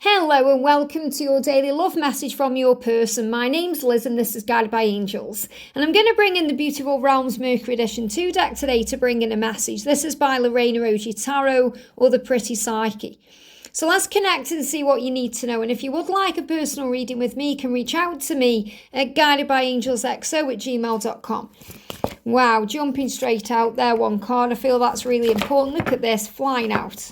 Hello and welcome to your daily love message from your person. My name's Liz and this is Guided by Angels. And I'm going to bring in the Beautiful Realms Mercury Edition 2 deck today to bring in a message. This is by Reina Tarot or the Pretty Psyche. So let's connect and see what you need to know. And if you would like a personal reading with me, you can reach out to me at guidedbyangelsxo@gmail.com. Wow, jumping straight out there, one card. I feel that's really important. Look at this, flying out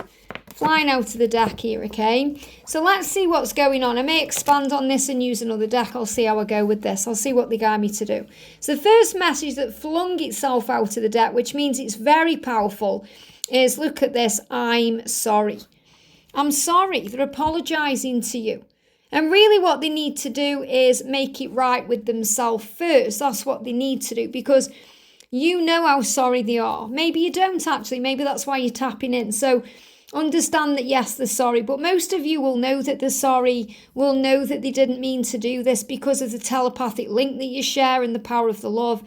of the deck here, okay? So let's see what's going on. I may expand on this and use another deck. I'll see how I go with this. I'll see what they guide me to do. So the first message that flung itself out of the deck, which means it's very powerful, is look at this. I'm sorry. I'm sorry. They're apologising to you. And really what they need to do is make it right with themselves first. That's what they need to do, because you know how sorry they are. Maybe you don't actually. Maybe that's why you're tapping in. So understand that, yes, they're sorry, but most of you will know that they're sorry, will know that they didn't mean to do this because of the telepathic link that you share and the power of the love.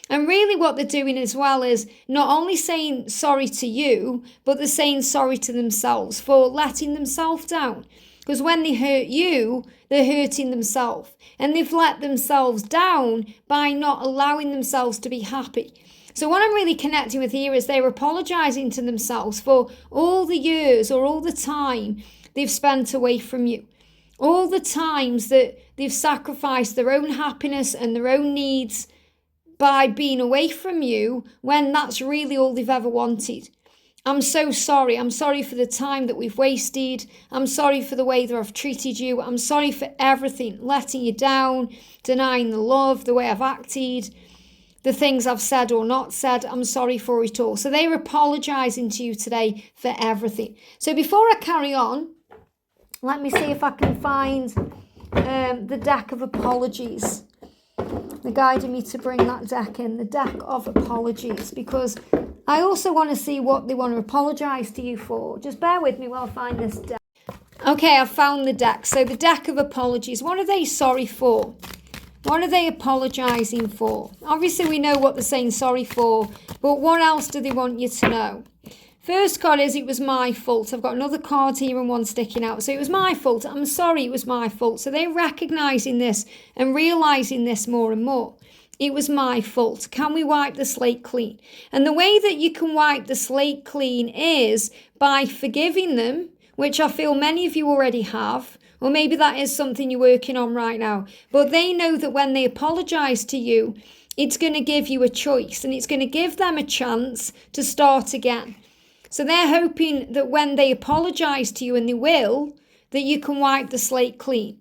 And really what they're doing as well is not only saying sorry to you, but they're saying sorry to themselves for letting themselves down. Because when they hurt you, they're hurting themselves. And they've let themselves down by not allowing themselves to be happy. So what I'm really connecting with here is they're apologising to themselves for all the years or all the time they've spent away from you. All the times that they've sacrificed their own happiness and their own needs by being away from you when that's really all they've ever wanted. I'm so sorry. I'm sorry for the time that we've wasted. I'm sorry for the way that I've treated you. I'm sorry for everything, letting you down, denying the love, the way I've acted, the things I've said or not said. I'm sorry for it all. So they're apologising to you today for everything. So before I carry on, let me see if I can find the deck of apologies. They're guiding me to bring that deck in, the deck of apologies, because I also want to see what they want to apologise to you for. Just bear with me while I find this deck. Okay, I've found the deck. So the deck of apologies. What are they sorry for? What are they apologising for? Obviously, we know what they're saying sorry for, but what else do they want you to know? First card is, it was my fault. I've got another card here and one sticking out. So it was my fault. I'm sorry, it was my fault. So they're recognising this and realising this more and more. It was my fault. Can we wipe the slate clean? And the way that you can wipe the slate clean is by forgiving them, which I feel many of you already have. Or maybe that is something you're working on right now. But they know that when they apologise to you, it's going to give you a choice and it's going to give them a chance to start again. So they're hoping that when they apologise to you, and they will, that you can wipe the slate clean.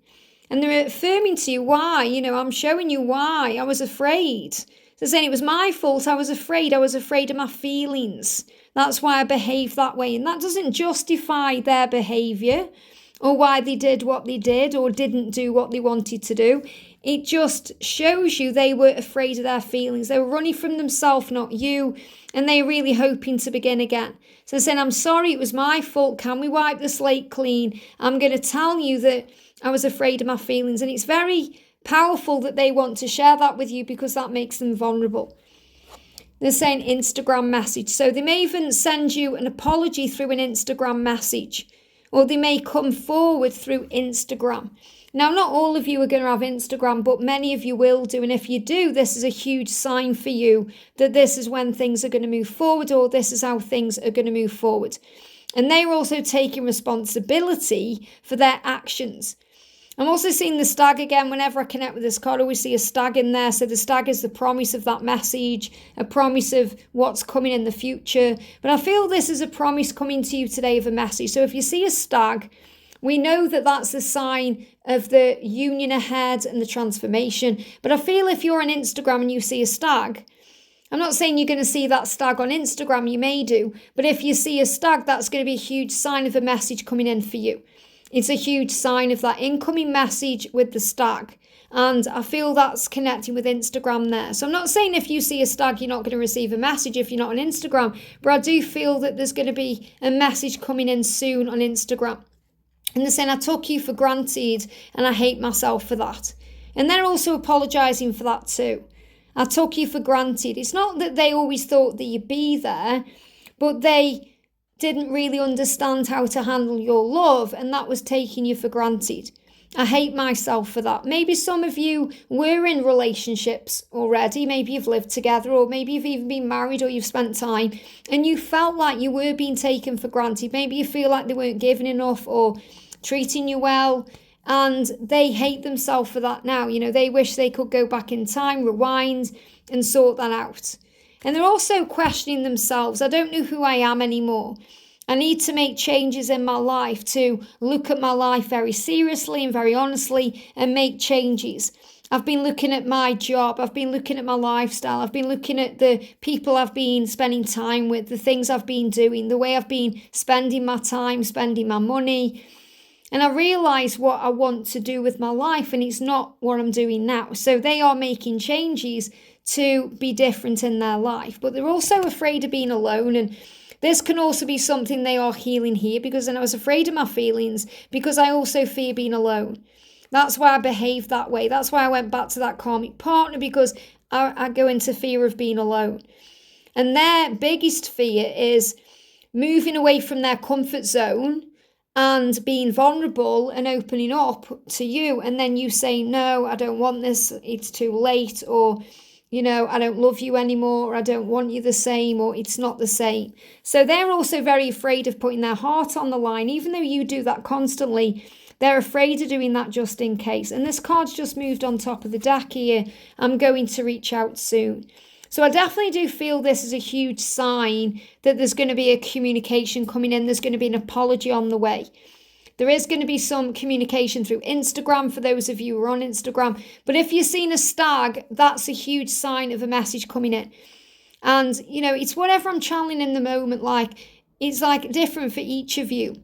And they're affirming to you why. I'm showing you why. I was afraid. They're saying it was my fault. I was afraid. I was afraid of my feelings. That's why I behaved that way. And that doesn't justify their behaviour, or why they did what they did or didn't do what they wanted to do. It just shows you they were afraid of their feelings. They were running from themselves, not you, and they're really hoping to begin again. So they're saying, I'm sorry, it was my fault. Can we wipe the slate clean? I'm going to tell you that I was afraid of my feelings. And it's very powerful that they want to share that with you, because that makes them vulnerable. They're saying Instagram message. So they may even send you an apology through an Instagram message. Or they may come forward through Instagram. Now, not all of you are going to have Instagram, but many of you will do. And if you do, this is a huge sign for you that this is when things are going to move forward, or this is how things are going to move forward. And they're also taking responsibility for their actions. I'm also seeing the stag again. Whenever I connect with this card, I always see a stag in there. So the stag is the promise of that message, a promise of what's coming in the future. But I feel this is a promise coming to you today of a message. So if you see a stag, we know that that's a sign of the union ahead and the transformation. But I feel if you're on Instagram and you see a stag, I'm not saying you're going to see that stag on Instagram, you may do. But if you see a stag, that's going to be a huge sign of a message coming in for you. It's a huge sign of that incoming message with the stag. And I feel that's connecting with Instagram there. So I'm not saying if you see a stag, you're not going to receive a message if you're not on Instagram. But I do feel that there's going to be a message coming in soon on Instagram. And they're saying, I took you for granted and I hate myself for that. And they're also apologising for that too. I took you for granted. It's not that they always thought that you'd be there, but they didn't really understand how to handle your love, and that was taking you for granted. I hate myself for that. Maybe some of you were in relationships already. Maybe you've lived together, or maybe you've even been married, or you've spent time and you felt like you were being taken for granted. Maybe you feel like they weren't giving enough or treating you well, and they hate themselves for that now. They wish they could go back in time, rewind and sort that out. And they're also questioning themselves. I don't know who I am anymore. I need to make changes in my life, to look at my life very seriously and very honestly and make changes. I've been looking at my job. I've been looking at my lifestyle. I've been looking at the people I've been spending time with, the things I've been doing, the way I've been spending my time, spending my money. And I realise what I want to do with my life, and it's not what I'm doing now. So they are making changes to be different in their life, but they're also afraid of being alone. And this can also be something they are healing here, because then I was afraid of my feelings because I also fear being alone. That's why I behaved that way. That's why I went back to that karmic partner, because I go into fear of being alone. And their biggest fear is moving away from their comfort zone and being vulnerable and opening up to you. And then you say, no, I don't want this. It's too late. Or I don't love you anymore, or I don't want you the same, or it's not the same. So they're also very afraid of putting their heart on the line. Even though you do that constantly, they're afraid of doing that just in case. And this card's just moved on top of the deck here. I'm going to reach out soon. So I definitely do feel this is a huge sign that there's going to be a communication coming in. There's going to be an apology on the way. There is going to be some communication through Instagram for those of you who are on Instagram. But if you're seeing a stag, that's a huge sign of a message coming in. And, it's whatever I'm channeling in the moment. It's different for each of you.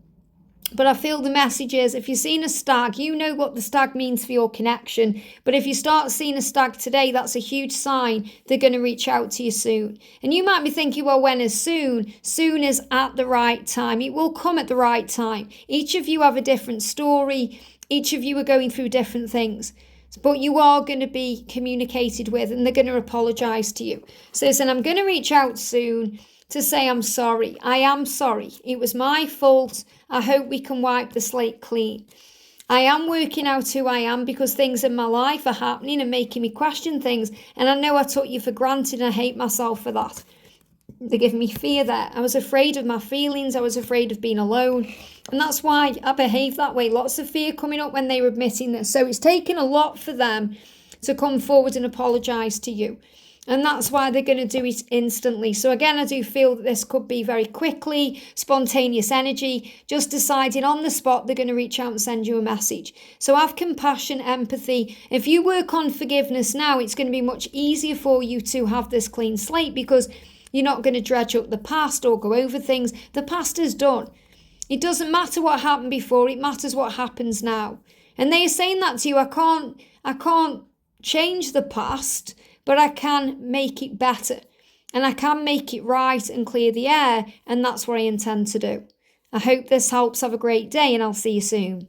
But I feel the message is, if you're seeing a stag, you know what the stag means for your connection. But if you start seeing a stag today, that's a huge sign they're going to reach out to you soon. And you might be thinking, well, when is soon? Soon is at the right time. It will come at the right time. Each of you have a different story. Each of you are going through different things. But you are going to be communicated with, and they're going to apologise to you. So listen, I'm going to reach out soon to say I'm sorry. I am sorry. It was my fault. I hope we can wipe the slate clean. I am working out who I am, because things in my life are happening and making me question things. And I know I took you for granted, and I hate myself for that. They're giving me fear there. I was afraid of my feelings. I was afraid of being alone. And that's why I behaved that way. Lots of fear coming up when they were admitting this. So it's taken a lot for them to come forward and apologise to you. And that's why they're going to do it instantly. So again, I do feel that this could be very quickly, spontaneous energy, just deciding on the spot they're going to reach out and send you a message. So have compassion, empathy. If you work on forgiveness now, it's going to be much easier for you to have this clean slate, because you're not going to dredge up the past or go over things. The past is done. It doesn't matter what happened before, it matters what happens now. And they are saying that to you, I can't change the past, but I can make it better, and I can make it right and clear the air, and that's what I intend to do. I hope this helps. Have a great day, and I'll see you soon.